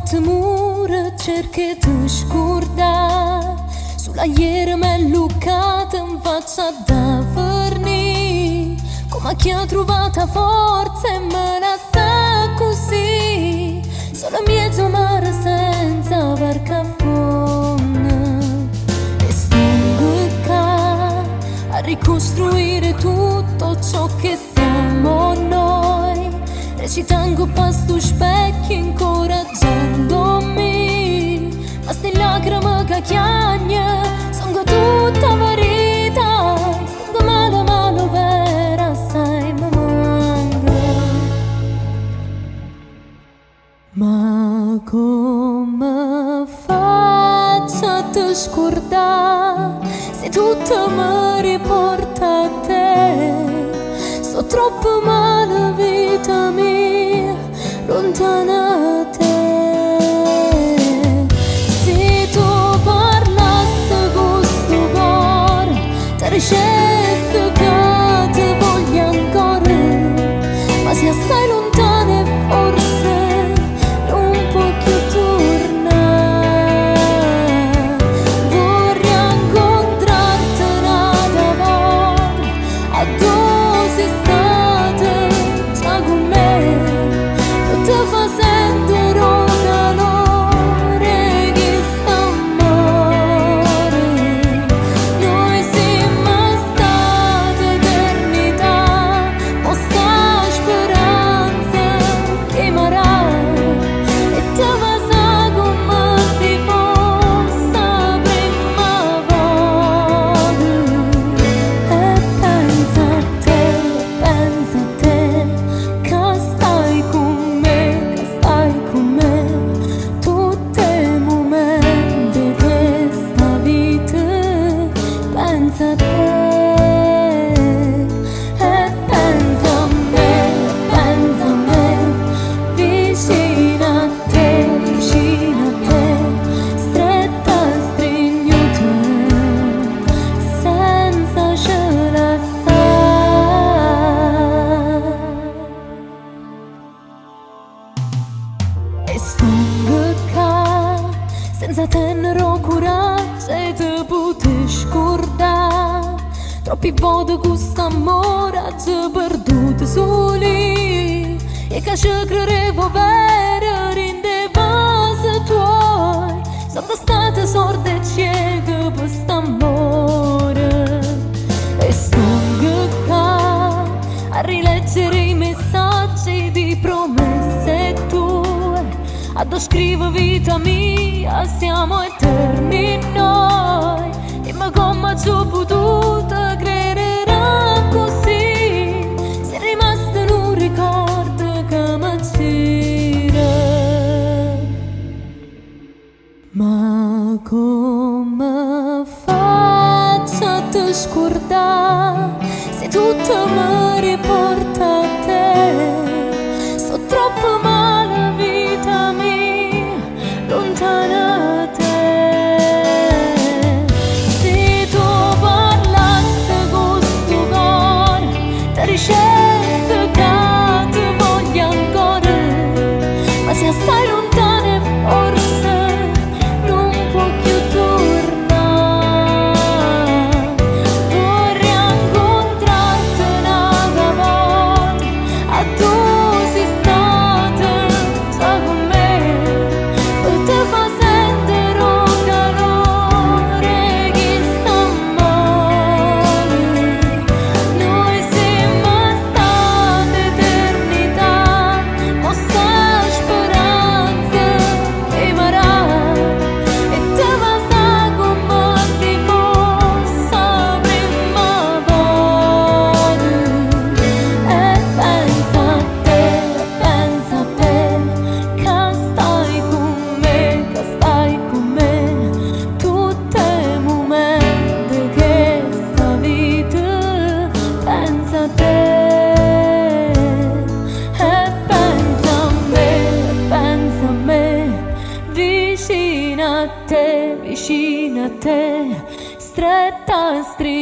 notte mura cerchi di scordare. Sulla ieri m'è luccata in faccia da fornì. Come chi ha trovato forza e me la sta così. Solo mezzo mare senza barca fonda. E sto qua a ricostruire tutto ciò che siamo noi. Recitando pasto specchio incoraggiandomi. Ma ste lacrime che chiagna sono tutta verità. Sono male male vera sai mi manca. Ma come faccio a te scordare se tutto mi riporta a te? Sto troppo male vita mia lontana da te. Se tu parlassi con sto cuore ti dicessi che ti voglio ancora. Ma se assai lontana e forse non può più tornare. Vorrei incontrarti un'altra volta a dove sei stata già con me. Non ti fa sentire un calore che sta amore. Noi siamo state eternità, ma sta speranza che marà. E ti fa sa come se fosse la prima volta. E pensa a te, che stai con me, tutti i momenti di questa vita. Pensa a te, e pensa a me, vicina a te, stretta stringo te, senza scegliere. E sono qua, senza tenere coraggio e ti poter scordare. Troppi volte questo amore ci ha perduto soli. E che ci credevo vero rendeva se tuoi. Sono stata sorda e cieca per st'amore. E sono qua a rileggere i messaggi di promesse tue, a descrivere vita mia, siamo eterni noi. E ma come ci ho potuto credere così, se è rimasto in un ricordo che mi gira. Ma come faccio a te scordare se tutto mi riporta a te? Sto troppo male vita mia lontana da te. Se tu parlassi con sto cuore ti dicessi che ti voglio ancora. Ma se assai lontana e forse non può più tornare. Vorrei incontrarti un'altra volta a dove sei stata già con me. Poi ti fa sentire un calore che sta amore. Noi siamo state eternità, ma sta speranza che marà. E ti fa sa come se fosse la prima volta. E pensa a te, che stai con me, tutti i momenti di questa vita. Pensa a te, e pensa a me, vicina a te, stretta stringo